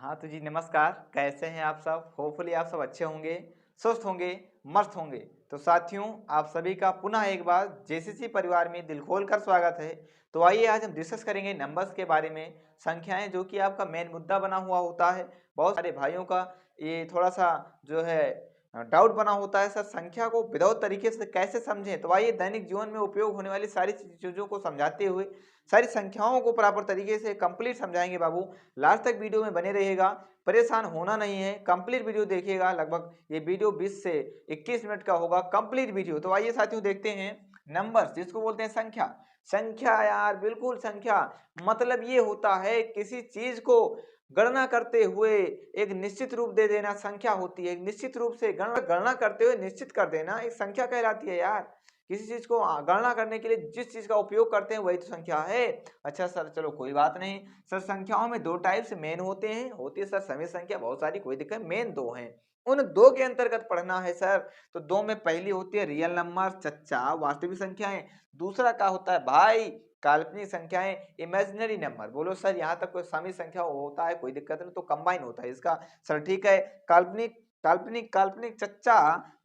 हाँ तो जी नमस्कार। कैसे हैं आप सब? होपफुली आप सब अच्छे होंगे, स्वस्थ होंगे, मस्त होंगे। तो साथियों, आप सभी का पुनः एक बार जेसीसी परिवार में दिल खोल कर स्वागत है। तो आइए आज हम डिस्कस करेंगे नंबर्स के बारे में, संख्याएं जो कि आपका मेन मुद्दा बना हुआ होता है। बहुत सारे भाइयों का ये थोड़ा सा जो है डाउट बना होता है, सर संख्या को विदाउट तरीके से कैसे समझें। तो आइए दैनिक जीवन में उपयोग होने वाली सारी चीजों को समझाते हुए सारी संख्याओं को प्रॉपर तरीके से कंप्लीट समझाएंगे बाबू। लास्ट तक वीडियो में बने रहिएगा, परेशान होना नहीं है, कंप्लीट वीडियो देखिएगा। लगभग ये वीडियो 20 से 21 मिनट का होगा कंप्लीट वीडियो। तो आइए साथियों देखते हैं नंबर्स जिसको बोलते हैं संख्या। संख्या यार बिल्कुल संख्या मतलब ये होता है किसी चीज को गणना करते हुए एक निश्चित रूप दे देना संख्या होती है। एक निश्चित रूप से गणना करते हुए निश्चित कर देना एक संख्या कहलाती है यार। किसी चीज को गणना करने के लिए जिस चीज का उपयोग करते हैं वही तो संख्या है। अच्छा सर चलो कोई बात नहीं सर, संख्याओं में दो टाइप से मेन होती है सर समी संख्या, बहुत सारी कोई दिक्कत, मेन दो हैं। उन दो के अंतर्गत पढ़ना है सर। तो दो में पहली होती है रियल नंबर चच्चा वास्तविक संख्याएं। दूसरा क्या होता है भाई? काल्पनिक संख्याएं इमेजिनरी नंबर। बोलो सर यहाँ तक कोई समी संख्या होता है कोई दिक्कत नहीं, तो कंबाइन होता है इसका। सर ठीक है। काल्पनिक काल्पनिक काल्पनिक चच्चा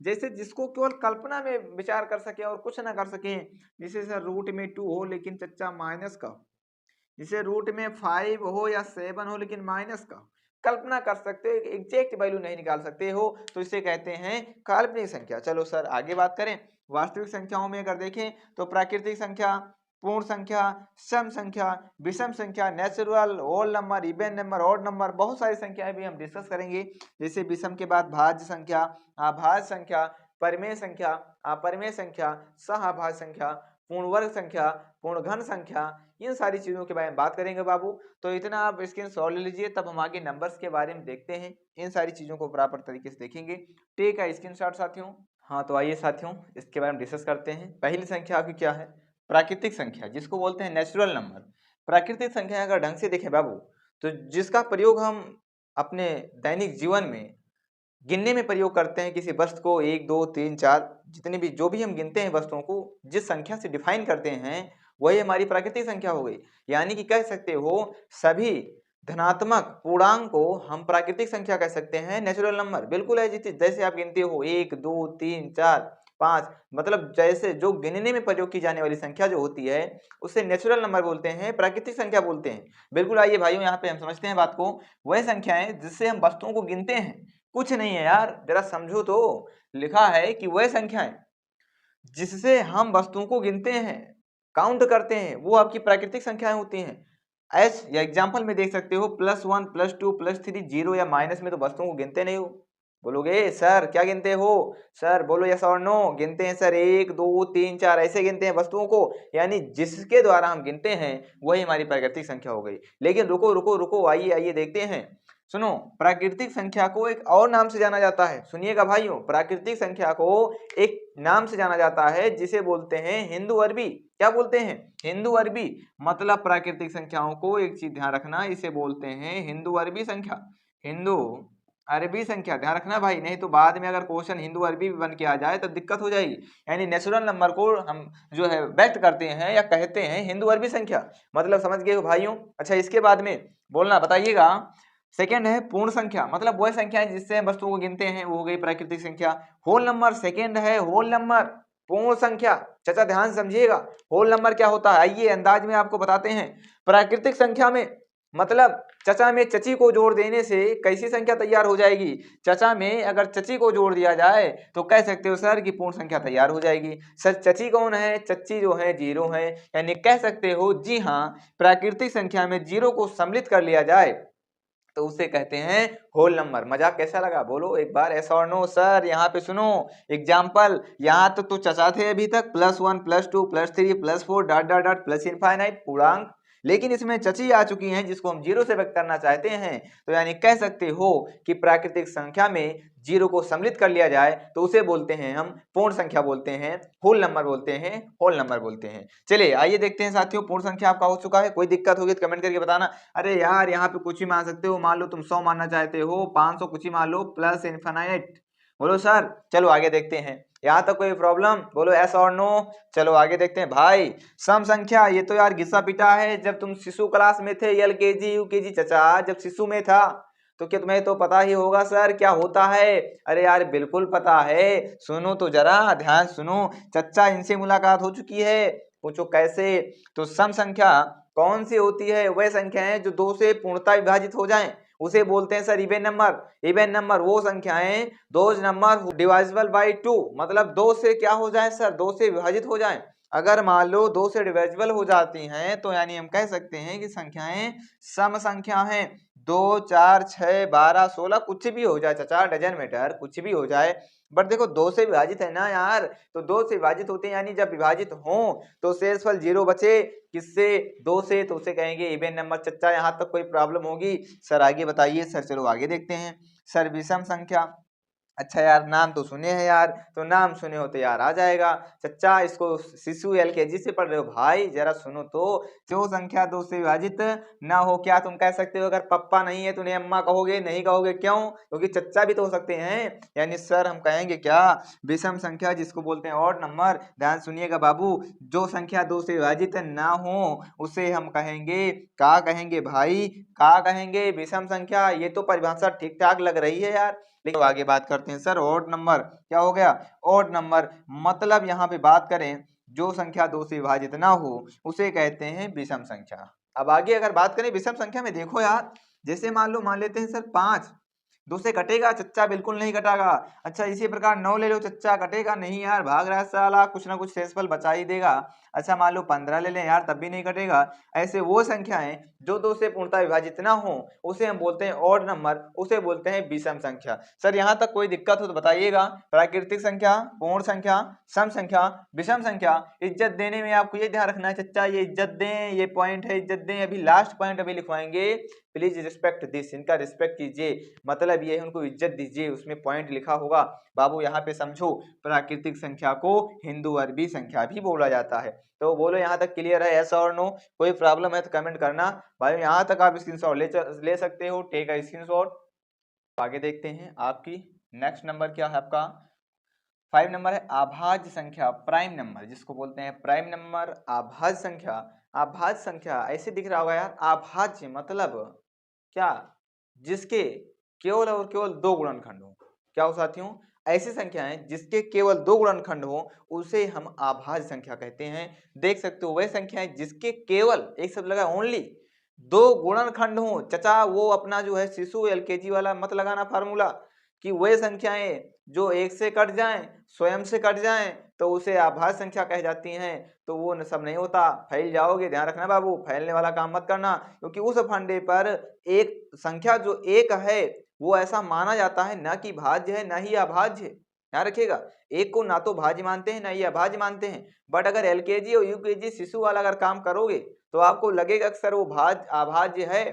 जैसे जिसको केवल कल्पना में विचार कर सके और कुछ ना कर सके। जैसे सर रूट में 2 हो लेकिन चच्चा माइनस का, जैसे रूट में 5 हो या 7 हो लेकिन माइनस का, कल्पना कर सकते हो, एग्जैक्ट वैल्यू नहीं निकाल सकते हो, तो इसे कहते हैं काल्पनिक संख्या। चलो सर आगे बात करें। वास्तविक संख्याओं में अगर देखें तो प्राकृतिक संख्या, पूर्ण संख्या, सम संख्या, विषम संख्या, natural, whole number, even number, odd number, बहुत सारी संख्याएं भी हम डिस्कस करेंगे। जैसे विषम के बाद भाज्य संख्या, अभाज्य संख्या, परिमेय संख्या, अपरिमेय संख्या, सह संख्या, पूर्ण वर्ग संख्या, पूर्ण घन संख्या, इन सारी चीजों के बारे में बात करेंगे बाबू। तो इतना आप स्क्रीन शॉट ले लीजिए, तब हम आगे नंबर्स के बारे में देखते हैं। इन सारी चीजों को प्रॉपर तरीके से देखेंगे। ठीक है स्क्रीन शॉट साथियों। हाँ तो आइए साथियों इसके बारे में डिस्कस करते हैं। पहली संख्या आपकी क्या है? प्राकृतिक संख्या जिसको बोलते हैं नेचुरल नंबर। प्राकृतिक संख्या अगर ढंग से देखें बाबू तो जिसका प्रयोग हम अपने दैनिक जीवन में गिनने में प्रयोग करते हैं, किसी वस्तु को 1 2 3 4 जितने भी जो भी हम गिनते हैं वस्तुओं को जिस संख्या से डिफाइन करते हैं वही हमारी प्राकृतिक संख्या हो गई। यानी कि कह सकते हो सभी धनात्मक पूर्णांक को हम प्राकृतिक संख्या कह सकते हैं, नेचुरल नंबर बिल्कुल है। जैसे आप गिनते हो 1 2 3 4 5, मतलब जैसे जो गिनने में प्रयोग की जाने वाली संख्या जो होती है उसे नेचुरल नंबर बोलते हैं, प्राकृतिक संख्या बोलते हैं। बिल्कुल आइए भाइयों यहाँ पे हम समझते हैं बात को। वह संख्याएं जिससे हम वस्तुओं को गिनते हैं, कुछ नहीं है यार, जरा समझो तो। लिखा है कि वह संख्याएं जिससे हम वस्तुओं को गिनते हैं, काउंट करते हैं, वो आपकी प्राकृतिक संख्याएं होती हैं। एस या एग्जांपल में देख सकते हो +1 +2 +3 जीरो या माइनस में तो वस्तुओं को गिनते नहीं हो। बोलोगे सर क्या गिनते हो? सर बोलो यस और नो। गिनते हैं सर 1 2 3 4 ऐसे गिनते हैं वस्तुओं को। यानी जिसके द्वारा हम गिनते हैं वही हमारी प्राकृतिक संख्या हो गई। लेकिन रुको रुको रुको, आइए आइए देखते हैं। सुनो, प्राकृतिक संख्या को एक और नाम से जाना जाता है। सुनिएगा भाइयों, प्राकृतिक संख्या को एक नाम से जाना जाता है जिसे बोलते हैं हिंदू अरबी। क्या बोलते हैं? हिंदू अरबी। मतलब प्राकृतिक संख्याओं को एक चीज ध्यान रखना, इसे बोलते हैं हिंदू अरबी संख्या। हिंदू अरबी संख्या ध्यान रखना भाई, नहीं तो बाद में अगर क्वेश्चन हिंदू अरबी भी बन के आ जाए तो दिक्कत हो जाएगी। यानी नेचुरल नंबर को हम जो है व्यक्त करते हैं या कहते हैं हिंदू अरबी संख्या। मतलब समझ गए हो भाइयों? अच्छा इसके बाद में बोलना बताइएगा। सेकेंड है पूर्ण संख्या, मतलब वह संख्या है जिससे हम वस्तुओं को गिनते हैं, वो हो गई प्राकृतिक संख्या। होल नंबर सेकेंड है, होल नंबर पूर्ण संख्या। चाचा ध्यान समझिएगा, होल नंबर क्या होता है आइए अंदाज में आपको बताते हैं। प्राकृतिक संख्या में मतलब चचा में चची को जोड़ देने से कैसी संख्या तैयार हो जाएगी? चचा में अगर चची को जोड़ दिया जाए तो कह सकते हो सर कि पूर्ण संख्या तैयार हो जाएगी। सर चची कौन है? चची जो है जीरो है। यानी कह सकते हो जी हाँ, प्राकृतिक संख्या में जीरो को सम्मिलित कर लिया जाए तो उसे कहते हैं होल नंबर। मजाक कैसा लगा बोलो एक बार एस और नो। सर यहाँ पे सुनो एग्जाम्पल, यहाँ तो चचा थे अभी तक +1 +2 +3 +4 dot dot dot plus infinite पूर्णांक, लेकिन इसमें चची आ चुकी हैं जिसको हम जीरो से व्यक्त करना चाहते हैं। तो यानी कह सकते हो कि प्राकृतिक संख्या में जीरो को सम्मिलित कर लिया जाए तो उसे बोलते हैं हम पूर्ण संख्या बोलते हैं, होल नंबर बोलते हैं, होल नंबर बोलते हैं। चलिए आइए देखते हैं साथियों, पूर्ण संख्या आपका हो चुका है। कोई दिक्कत होगी तो कमेंट करके बताना। अरे यार यहाँ पे कुछ ही मान सकते हो, मान लो तुम 100 मानना चाहते हो, 500 कुछ ही मान लो, प्लस इनफाइनाइट। बोलो सर। चलो आगे देखते हैं, यहाँ तक कोई प्रॉब्लम? बोलो एस और नो। चलो आगे देखते हैं भाई। सम संख्या, ये तो यार घिसा पिटा है। जब तुम शिशु क्लास में थे, LKG UKG, चचा जब शिशु में था तो क्या तुम्हें तो पता ही होगा सर क्या होता है? अरे यार बिल्कुल पता है, सुनो तो जरा, ध्यान सुनो। चच्चा इनसे मुलाकात हो चुकी है, पूछो कैसे? तो सम संख्या कौन सी होती है? वह संख्याएं जो दो से पूर्णतः विभाजित हो जाएं, उसे बोलते हैं sir even number. Even number वो संख्याएं दोज नंबर डिवाइजिबल बाई टू, मतलब दो से क्या हो जाए सर? दो से विभाजित हो जाएं। अगर मान लो दो से डिविजिबल हो जाती हैं तो यानी हम कह सकते हैं कि संख्याएं सम संख्या हैं। 2, 4, 6, 12, 16 कुछ भी हो जाए चाचा, डजन मैटर, कुछ भी हो जाए। बट देखो दो से विभाजित है ना यार, तो दो से विभाजित होते हैं, यानी जब विभाजित हो तो शेषफल 0 बचे। किससे? दो से, तो उसे कहेंगे इवन नंबर। चच्चा यहाँ तक कोई प्रॉब्लम होगी? सर आगे बताइए। सर चलो आगे देखते हैं। सर विषम संख्या, अच्छा यार नाम तो सुने हैं यार, तो नाम सुने हो तो यार आ जाएगा। चच्चा इसको शिशु एलकेजी से पढ़ रहे हो भाई, जरा सुनो तो। जो संख्या दो से विभाजित ना हो, क्या तुम कह सकते हो अगर पप्पा नहीं है तो उन्हें अम्मा कहोगे? नहीं कहोगे, क्यों? क्योंकि चच्चा भी तो हो सकते हैं। यानी सर हम कहेंगे क्या? विषम संख्या जिसको बोलते हैं ऑड नंबर। ध्यान सुनिएगा बाबू, जो संख्या दो से विभाजित ना हो उसे हम कहेंगे, का कहेंगे भाई? का कहेंगे? विषम संख्या। ये तो परिभाषा ठीक ठाक लग रही है यार, लेकिन आगे बात करते हैं। सर ऑड नंबर क्या हो गया? ऑड नंबर मतलब यहाँ पे बात करें जो संख्या दो से विभाजित ना हो उसे कहते हैं विषम संख्या। अब आगे अगर बात करें विषम संख्या में, देखो यार जैसे मान लेते हैं सर 5, दो से कटेगा चच्चा? बिल्कुल नहीं कटेगा। अच्छा इसी प्रकार 9 ले लो चच्चा, कटेगा नहीं यार, भाग रहा है साला, कुछ ना कुछ शेषफल बचा ही देगा। अच्छा मान लो 15 ले लें यार, तब भी नहीं कटेगा। ऐसे वो संख्याएं जो दो से पूर्णतः विभाजित ना हो उसे हम बोलते हैं ऑड नंबर, उसे बोलते हैं विषम संख्या। सर यहाँ तक कोई दिक्कत हो तो बताइएगा। प्राकृतिक संख्या, पूर्ण संख्या, सम संख्या, विषम संख्या। इज्जत देने में आपको ये ध्यान रखना है चच्चा, ये इज्जत दें, ये पॉइंट है इज्जत दें। अभी लास्ट पॉइंट अभी लिखवाएंगे, प्लीज रिस्पेक्ट दिस, इनका रिस्पेक्ट कीजिए, मतलब ये उनको इज्जत दीजिए, उसमें पॉइंट लिखा होगा बाबू। यहाँ पे समझो प्राकृतिक संख्या को हिंदू अरबी संख्या भी बोला जाता है। तो बोलो यहाँ तक क्लियर है? यस और नो? कोई प्रॉब्लम है तो कमेंट करना भाई। यहाँ तक आप स्क्रीनशॉट ले सकते हो, टेक अ स्क्रीनशॉट। आगे देखते हैं आपकी नेक्स्ट नंबर क्या है आपका? 5 नंबर है अभाज्य संख्या, प्राइम नंबर जिसको बोलते हैं प्राइम नंबर, अभाज्य संख्या। अभाज्य संख्या ऐसे दिख रहा होगा यार, अभाज्य मतलब क्या? जिसके केवल और केवल दो गुणनखंड हो। क्या हो साथियों? ऐसी संख्याएं जिसके केवल दो गुणनखंड हो उसे हम अभाज्य संख्या कहते हैं। देख सकते हो वह संख्याएं जिसके केवल, एक शब्द लगा ओनली, दो गुणनखंड हो। चचा वो अपना जो है शिशु एलकेजी वाला मत लगाना फार्मूला कि वह संख्याएं जो एक से कट जाएं, स्वयं से कट जाएं, तो उसे अभाज्य संख्या कह जाती हैं। तो वो सब नहीं होता, फैल जाओगे, ध्यान रखना बाबू, फैलने वाला काम मत करना। क्योंकि उस फंडे पर एक संख्या जो एक है वो ऐसा माना जाता है, ना कि भाज्य है ना ही अभाज्य है। ध्यान रखिएगा, एक को ना तो भाज्य मानते हैं ना ही अभाज्य मानते हैं। बट अगर एलकेजी और यूकेजी शिशु वाला अगर काम करोगे तो आपको लगेगा कि सर वो भाज्य अभाज्य है।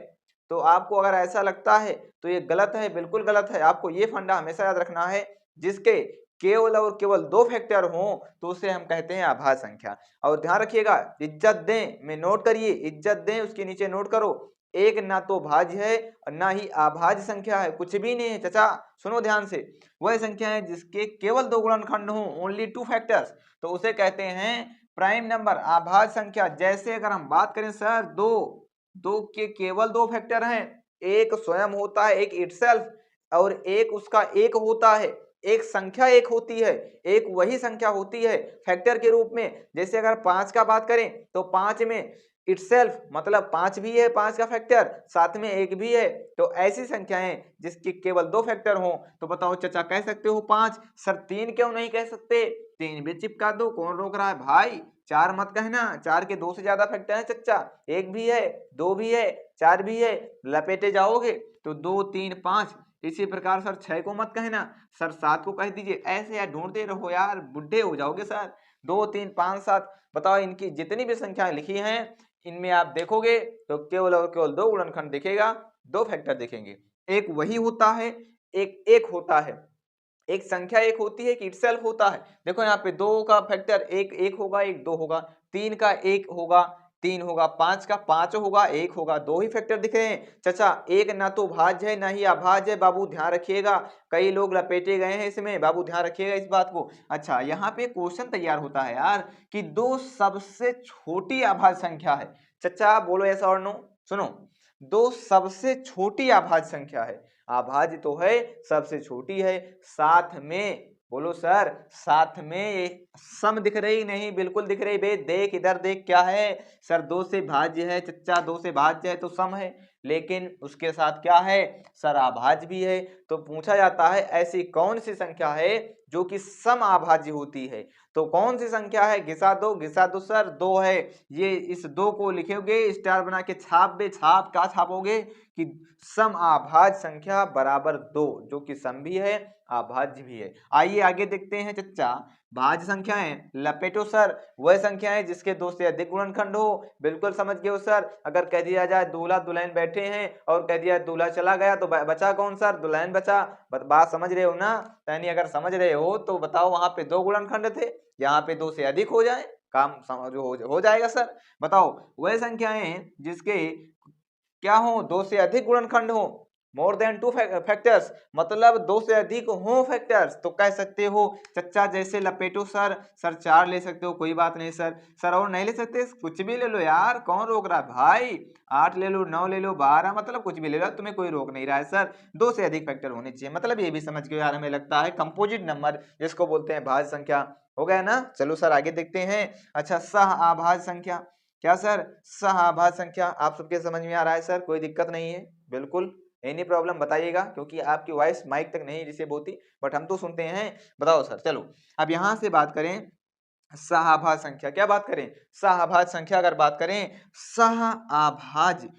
तो आपको अगर ऐसा लगता है तो ये गलत है, बिल्कुल गलत है। आपको ये फंडा हमेशा याद रखना है, जिसके केवल और केवल दो फैक्टर हों तो उसे हम कहते हैं अभाज्य संख्या। और ध्यान रखिएगा, इज्जत दें में नोट करिए, इज्जत दें उसके नीचे नोट करो, एक ना तो भाज्य है और ना ही अभाज्य संख्या है, कुछ भी नहीं है चचा। सुनो ध्यान से, वह संख्या है जिसके केवल दो गुणनखंड हों, ओनली टू फैक्टर्स, तो उसे कहते हैं प्राइम नंबर, अभाज्य संख्या। जैसे अगर हम बात करें सर दो, दो के केवल दो फैक्टर हैं, एक स्वयं होता है, एक इटसेल्फ, और एक उसका एक होता है। एक संख्या एक होती है, एक वही संख्या होती है फैक्टर के रूप में। जैसे अगर 5 का बात करें तो 5 में इटसेल्फ मतलब 5 भी है, 5 का फैक्टर, साथ में एक भी है। तो ऐसी संख्याएं जिसके केवल दो फैक्टर हो, तो बताओ चचा कह सकते हो 5? सर 3 क्यों नहीं कह सकते? 3 भी चिपका दो, कौन रोक रहा है भाई? 4 मत कहना, 4 के दो से ज्यादा फैक्टर है चचा, एक भी है, दो भी है, 4 भी है, लपेटे जाओगे तो 2, 3, 5। इसी प्रकार सर 6 को मत कहना, सर 7 को कह दीजिए। ऐसे यार ढूंढते रहो यार, बुढ़े हो जाओगे सर। 2, 3, 5, 7, बताओ इनकी जितनी भी संख्याएं लिखी हैं इनमें आप देखोगे तो केवल और केवल दो गुणनखंड दिखेगा, दो फैक्टर दिखेंगे। एक वही होता है, एक एक होता है। एक संख्या एक होती है कि इटसेल्फ होता है। देखो यहाँ पे दो का फैक्टर एक एक होगा, एक दो होगा, तीन का एक होगा, तीन होगा, पांच का पांच होगा, एक होगा, दो ही फैक्टर दिख रहे हैं चाचा। एक ना तो भाज्य है ना ही अभाज्य है बाबू, ध्यान रखिएगा। कई लोग लपेटे गए हैं इसमें बाबू, ध्यान रखिएगा इस बात को। अच्छा यहाँ पे क्वेश्चन तैयार होता है यार कि दो सबसे छोटी अभाज्य संख्या है। चाचा बोलो ऐसा और नो? सुनो, दो सबसे छोटी अभाज्य संख्या है। अभाज्य तो है, सबसे छोटी है, साथ में बोलो सर, साथ में ये सम दिख रही नहीं? बिल्कुल दिख रही बे, देख इधर देख, क्या है सर, दो से भाज्य है चच्चा, दो से भाज्य है तो सम है, लेकिन उसके साथ क्या है सर, अभाज्य भी है। तो पूछा जाता है ऐसी कौन सी संख्या है जो कि सम अभाज्य होती है? तो कौन सी संख्या है? घिसा दो सर, दो है। ये इस दो को लिखोगे, स्टार बना के छाप दे, छाप क्या छापोगे कि सम अभाज्य संख्या बराबर दो, जो कि सम भी है अभाज्य भी है। आइए आगे देखते हैं चच्चा, भाज्य संख्याएं लपेटो सर, वह संख्याएं जिसके दो से अधिक गुणनखंड हो। बिल्कुल समझ गए हो सर। अगर कह दिया जाए दूल्हा दुल्हन बैठे हैं और कह दिया दूल्हा चला गया तो बचा कौन सर? दुल्हन बचा। बात समझ रहे हो ना? यानी अगर समझ रहे हो तो बताओ, वहां पे दो गुणनखंड थे, यहाँ पे दो से अधिक हो जाए, काम हो जाएगा सर। बताओ, वह संख्याएं जिसके क्या हो, दो से अधिक गुणनखंड हो, मोर देन टू फैक्टर्स, मतलब दो से अधिक हो फैक्टर्स, तो कह सकते हो चच्चा जैसे लपेटो सर, सर चार ले सकते हो, कोई बात नहीं सर। सर और नहीं ले सकते? कुछ भी ले लो यार, कौन रोक रहा है भाई? 8 ले लो, 9 ले लो, 12, मतलब कुछ भी ले लो, तुम्हें कोई रोक नहीं रहा है सर। दो से अधिक फैक्टर होने चाहिए, मतलब ये भी समझ गए यार, हमें लगता है कंपोजिट नंबर जिसको बोलते हैं भाज्य संख्या। हो गया ना? चलो सर आगे देखते हैं। अच्छा, सह अभाज्य संख्या, क्या सर? सह अभाज्य संख्या आप सबके समझ में आ रहा है सर? कोई दिक्कत नहीं है? बिल्कुल एनी प्रॉब्लम बताइएगा, क्योंकि आपकी वॉइस माइक तक नहीं रिसीव होती, बट हम तो सुनते हैं। बताओ सर। चलो अब यहां से बात करें सहाभाज्य संख्या, क्या बात करें? सहाभाज्य संख्या अगर बात करें, सहाभाज्य,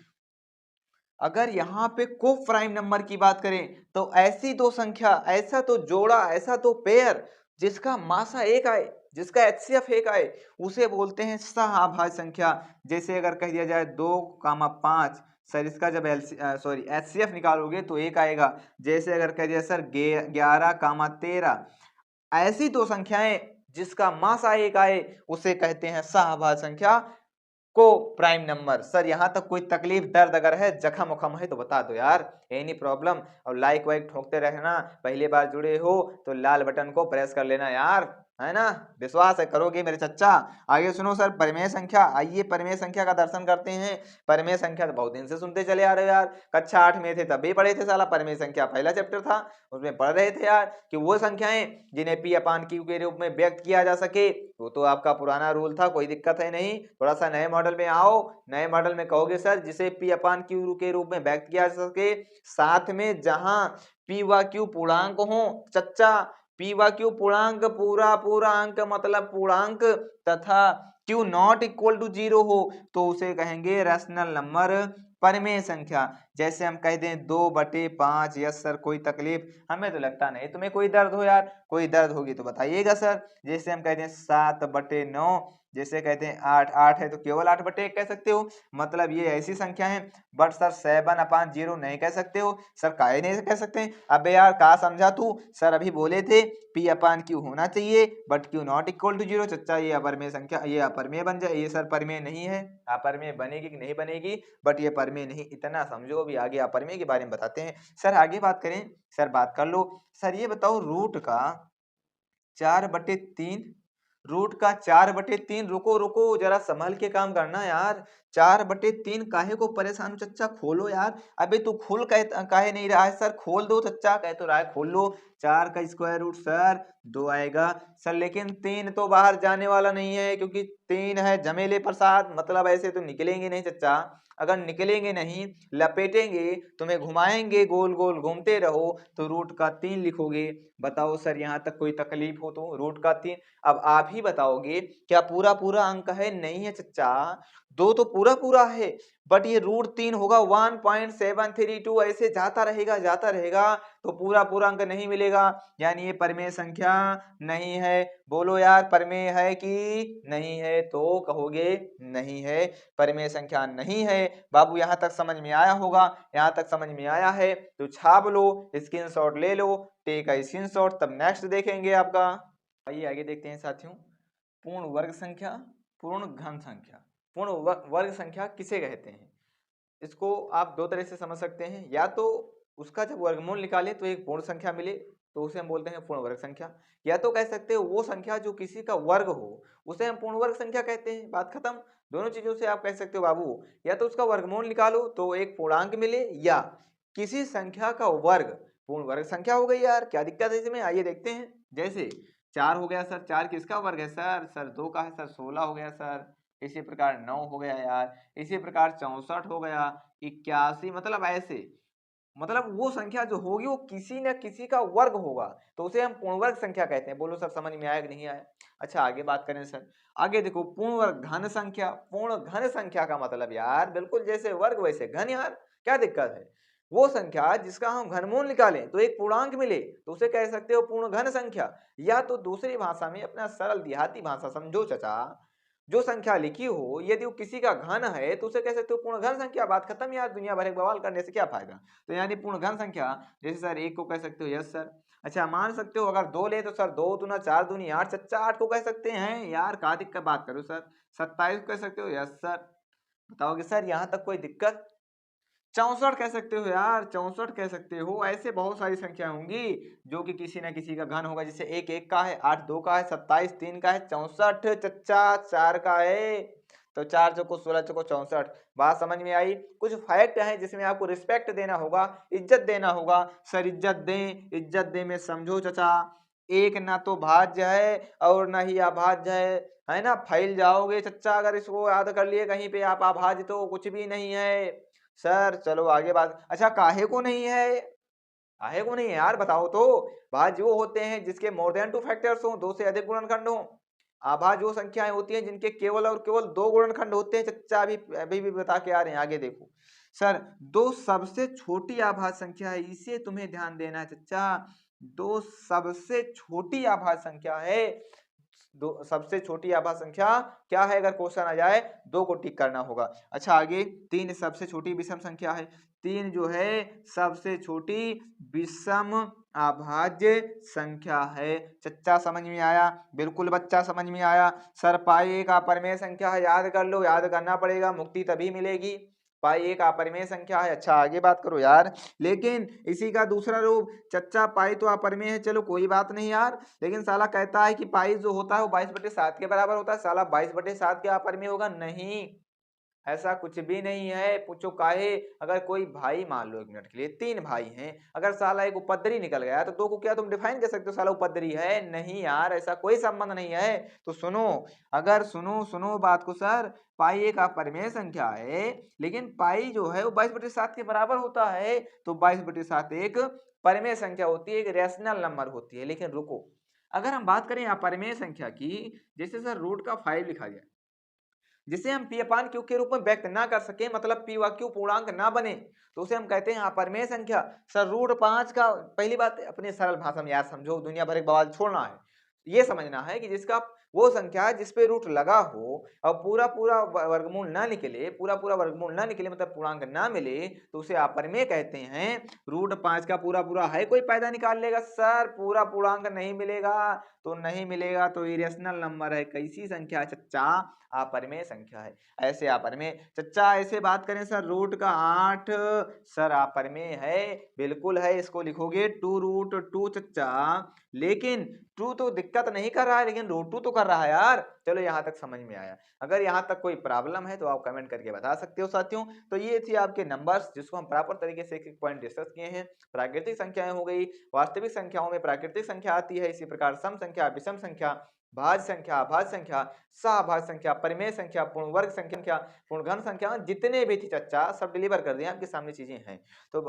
अगर यहाँ पे को प्राइम नंबर की बात करें तो ऐसी दो संख्या, ऐसा तो जोड़ा, ऐसा तो पेयर जिसका मासा एक आए, जिसका एचसीएफ एक आए, उसे बोलते हैं सहाभाज्य संख्या। जैसे अगर कह दिया जाए 2,5, सर इसका जब एचसीएफ निकालोगे तो एक आएगा। जैसे अगर कह दिया सर 11,13, ऐसी दो संख्याएं जिसका मासा एक आए उसे कहते हैं सहाभाज्य संख्या, को प्राइम नंबर। सर यहाँ तक कोई तकलीफ दर्द अगर है, जख्म उखम है तो बता दो यार, एनी प्रॉब्लम। और लाइक वाइक ठोकते रहना, पहली बार जुड़े हो तो लाल बटन को प्रेस कर लेना यार, है ना? विश्वास है करोगे मेरे चच्चा। आगे सुनो सर, परिमेय संख्या। आइए परिमेय संख्या का दर्शन करते हैं। परिमेय संख्या तो बहुत दिन से सुनते चले आ रहे हो यार, कक्षा 8 में थे तब भी पढ़े थे साला, परिमेय संख्या पहला चैप्टर था, उसमें पढ़ रहे थे यार कि वो संख्याएं जिन्हें पी अपान क्यू के रूप में व्यक्त किया जा सके। वो तो आपका पुराना रूल था, कोई दिक्कत है नहीं। थोड़ा सा नए मॉडल में आओ, नए मॉडल में कहोगे सर जिसे पी अपान क्यू के रूप में व्यक्त किया जा सके, साथ में जहां पी व क्यू पूर्णांक हो चच्चा, पी व क्यू पूर्णांक पूरा पूरा अंक मतलब पूर्णांक, तथा क्यू नॉट इक्वल टू 0 हो तो उसे कहेंगे रैशनल नंबर, परिमेय संख्या। जैसे हम कह दें 2/5। यस सर, कोई तकलीफ? हमें तो लगता नहीं तुम्हें कोई दर्द हो यार, कोई दर्द होगी तो बताइएगा सर। जैसे हम कहते हैं 7/9, जैसे कहते हैं 8 है तो केवल 8/1 कह सकते हो, मतलब ये ऐसी संख्या है। बट सर 7/0 नहीं कह सकते हो सर, काहे नहीं कह सकते? अबे यार कहा समझा तू? सर अभी बोले थे P/Q होना चाहिए, but Q not equal to 0। चच्चा ये अपरिमेय संख्या, ये अपरिमेय बन जाए, ये सर परिमेय नहीं है। अपरिमेय बनेगी कि नहीं बनेगी, बट ये परिमेय नहीं, इतना समझो। अभी आगे अपरिमेय के बारे में बताते हैं। सर आगे बात करें, सर बात कर लो। सर ये बताओ, रूट का 4/3, रूट का 4/3, रुको रुको जरा संभल के काम करना यार। 4/3 काहे को परेशान हो चच्चा? खोलो यार। अबे तू खोल काहे नहीं रहा है? सर खोल दो चच्चा, कह तो रहा है खोल लो। 4 का स्क्वायर रूट सर 2 आएगा सर, लेकिन 3 तो बाहर जाने वाला नहीं है, क्योंकि 3 है जमेले प्रसाद, मतलब ऐसे तो निकलेंगे नहीं चच्चा। अगर निकलेंगे नहीं, लपेटेंगे, तुम्हें घुमाएंगे, गोल गोल घूमते रहो तो रूट का 3 लिखोगे। बताओ सर यहाँ तक कोई तकलीफ हो तो? रूट का 3। अब आप ही बताओगे क्या पूरा पूरा अंक है? नहीं है चच्चा, 2 तो पूरा पूरा है, बट ये √3 होगा, 1.732 ऐसे जाता रहेगा तो पूरा पूरा अंक नहीं मिलेगा, यानी ये परिमेय संख्या नहीं है। बोलो यार, परिमेय है कि नहीं है? तो कहोगे नहीं है, परिमेय संख्या नहीं है। बाबू यहाँ तक समझ में आया होगा? यहाँ तक समझ में आया है तो छाप लो, स्क्रीनशॉट ले लो, टेक अ स्क्रीनशॉट, तब नेक्स्ट देखेंगे आपका। आइए आगे देखते हैं साथियों। पूर्ण वर्ग संख्या, पूर्ण घन संख्या। पूर्ण वर्ग संख्या किसे कहते हैं? इसको आप दो तरह से समझ सकते हैं, या तो उसका जब वर्गमूल निकाले तो एक पूर्ण संख्या मिले तो उसे हम बोलते हैं पूर्ण वर्ग संख्या, या तो कह सकते हो वो संख्या जो किसी का वर्ग हो उसे हम पूर्ण वर्ग संख्या कहते हैं, बात खत्म। दोनों चीजों से आप कह सकते हो बाबू, या तो उसका वर्गमूल निकालो तो एक पूर्णांक मिले, या किसी संख्या का वर्ग पूर्ण वर्ग संख्या हो गई। यार क्या दिक्कत है इसमें, आइए देखते हैं। जैसे 4 हो गया सर, 4 किसका वर्ग है सर, 2 का है सर, 16 हो गया सर। इसी प्रकार 9 हो गया यार, इसी प्रकार 64 हो गया, 81, मतलब ऐसे, मतलब वो संख्या जो होगी वो किसी न किसी का वर्ग होगा, तो उसे हम पूर्ण वर्ग संख्या कहते हैं। बोलो सर समझ में आया कि नहीं आया। अच्छा आगे बात करें सर, आगे देखो पूर्ण वर्ग घन संख्या। पूर्ण घन संख्या का मतलब यार बिल्कुल जैसे वर्ग वैसे घन। यार क्या दिक्कत है, वो संख्या जिसका हम घनमूल निकालें तो एक पूर्णांक मिले तो उसे कह सकते हो पूर्ण घन संख्या। या तो दूसरी भाषा में, अपना सरल देहाती भाषा समझो चचा, जो संख्या लिखी हो यदि वो किसी का घन है तो उसे कह सकते हो पूर्ण घन संख्या। बात खत्म यार, दुनिया भर के बवाल करने से क्या फायदा। तो यानी पूर्ण घन संख्या, जैसे सर 1 को कह सकते हो यस सर। अच्छा मान सकते हो अगर 2 ले तो सर 2 दूना 4 दूनी 8, चच्चा 8 को कह सकते हैं। यार का दिक्कत, बात करो सर। 27 को कह सकते हो यस सर। बताओगे सर यहाँ तक कोई दिक्कत। 64 कह सकते हो यार, 64 कह सकते हो। ऐसे बहुत सारी संख्या होंगी जो कि किसी न किसी का घन होगा, जैसे 1 1 का है, 8 2 का है, 27 3 का है, 64 चच्चा 4 का है। तो 4 चौको 16 चौको 64। बात समझ में आई। कुछ फैक्ट है जिसमें आपको रिस्पेक्ट देना होगा, इज्जत देना होगा। सर इज्जत दें, इज्जत दें में समझो चचा, एक ना तो भाज्य है और ना ही अभाज्य है ना। फैल जाओगे चच्चा अगर इसको याद कर लिए कहीं पे आप। अभाज्य तो कुछ भी नहीं है सर। चलो आगे बात। अच्छा काहे को नहीं है, काहे को नहीं है यार बताओ तो। भाज्य वो होते हैं जिसके मोर देन 2 फैक्टर्स हो, 2 से अधिक गुणनखंड हो। अभाज्य वो संख्याएं होती हैं जिनके केवल और केवल 2 गुणनखंड होते हैं। चच्चा अभी अभी भी बता के आ रहे हैं, आगे देखो सर। 2 सबसे छोटी अभाज्य संख्या है, इसे तुम्हें ध्यान देना है चच्चा। 2 सबसे छोटी अभाज्य संख्या है। दो सबसे छोटी आभाज्य संख्या क्या है, अगर क्वेश्चन आ जाए 2 को टिक करना होगा। अच्छा आगे 3 सबसे छोटी विषम संख्या है। 3 जो है सबसे छोटी विषम अभाज्य संख्या है। चच्चा समझ में आया, बिल्कुल बच्चा समझ में आया। सर पाई एक अपरिमेय संख्या है, याद कर लो, याद करना पड़ेगा, मुक्ति तभी मिलेगी। पाई एक अपरिमेय संख्या है। अच्छा आगे बात करो यार, लेकिन इसी का दूसरा रूप चच्चा पाई तो अपरिमेय है, चलो कोई बात नहीं यार, लेकिन साला कहता है कि पाई जो होता है वो 22/7 के बराबर होता है। साला 22/7 के अपरिमेय होगा नहीं, ऐसा कुछ भी नहीं है। पूछो काहे, अगर कोई भाई मान लो 1 मिनट के लिए 3 भाई हैं, अगर साला एक उपद्रवी निकल गया तो 2 को क्या तुम डिफाइन कर सकते हो साला उपद्रवी है? नहीं यार, ऐसा कोई संबंध नहीं है। तो सुनो, अगर सुनो सुनो बात को सर, पाई एक अपरिमेय संख्या है, लेकिन पाई जो है वो 22/7 के बराबर होता है। तो 22/7 एक परिमेय संख्या होती है, एक रेशनल नंबर होती है। लेकिन रुको, अगर हम बात करें अपरिमेय संख्या की, जैसे सर रूट का 5 लिखा गया, जिसे हम पी अपान क्यू के रूप में व्यक्त ना कर सके, मतलब पी व क्यू पूर्णांक ना बने, तो उसे हम कहते हैं अपरिमेय संख्या। सर √5 का, पहली बात अपनी सरल भाषा में यार समझो, दुनिया भर के बवाल छोड़ना है। ये समझना है कि जिसका वो संख्या है जिसपे रूट लगा हो और पूरा पूरा वर्गमूल ना निकले, पूरा पूरा वर्गमूल ना निकले, मतलब पूर्णांक ना मिले, तो उसे अपरिमेय कहते हैं। √5 का पूरा पूरा है, कोई पैदा निकाल लेगा सर, पूरा पूर्णांक नहीं मिलेगा तो नहीं मिलेगा, तो इरेशनल नंबर है। कैसी संख्या है चच्चा? अपरिमेय संख्या है। ऐसे अपरिमेय चच्चा, ऐसे बात करें सर रूट का 8 सर अपरिमेय है, बिल्कुल है। इसको लिखोगे 2√2 चच्चा, लेकिन 2 तो दिक्कत नहीं कर रहा है, लेकिन √2 तो कर रहा है यार। चलो यहाँ तक समझ में आया। अगर यहाँ तक कोई प्रॉब्लम है तो आप कमेंट करके बता सकते हो साथियों। तो ये थी आपके नंबर्स, जिसको हम प्रॉपर तरीके से एक पॉइंट डिस्कस किए हैं। प्राकृतिक संख्याएं हो गई, वास्तविक संख्याओं में प्राकृतिक संख्या आती है, इसी प्रकार सम संख्या, विषम संख्या, भाज्य संख्या, अभाज्य संख्या, सहभाज्य संख्या, परिमेय संख्या, पूर्ण वर्ग संख्या, पूर्ण घन संख्या, जितने भी थी चच्चा सब डिलीवर कर दिए, आपके सामने चीजें हैं। तो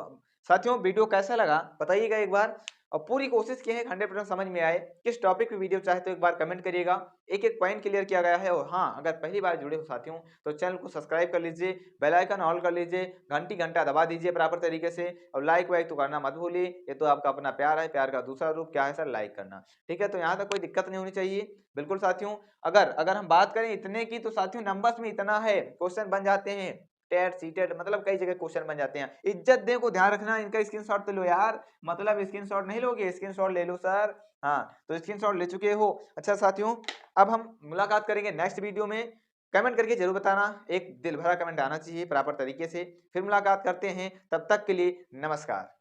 साथियों वीडियो कैसा लगा बताइएगा एक बार, और पूरी कोशिश की है 100% समझ में आए। किस टॉपिक पे वीडियो चाहे तो एक बार कमेंट करिएगा, एक एक पॉइंट क्लियर किया गया है। और हाँ, अगर पहली बार जुड़े हो साथियों तो चैनल को सब्सक्राइब कर लीजिए, बेल आइकन ऑल कर लीजिए, घंटा दबा दीजिए प्रॉपर तरीके से, और लाइक वाइक तो करना मत भूलिए। ये तो आपका अपना प्यार है, प्यार का दूसरा रूप क्या है सर, लाइक करना। ठीक है, तो यहाँ तक कोई दिक्कत नहीं होनी चाहिए। बिल्कुल साथियों, अगर अगर हम बात करें इतने की, तो साथियों नंबर्स में इतना है, क्वेश्चन बन जाते हैं, टेट सीटेट, मतलब कई जगह क्वेश्चन बन जाते हैं। इज्जत दे को ध्यान रखना, इनका स्क्रीनशॉट तो लो यार, मतलब स्क्रीनशॉट नहीं लोगे, स्क्रीनशॉट ले लो सर। हाँ तो स्क्रीनशॉट ले चुके हो। अच्छा साथियों, अब हम मुलाकात करेंगे नेक्स्ट वीडियो में। कमेंट करके जरूर बताना, एक दिल भरा कमेंट आना चाहिए प्रॉपर तरीके से। फिर मुलाकात करते हैं, तब तक के लिए नमस्कार।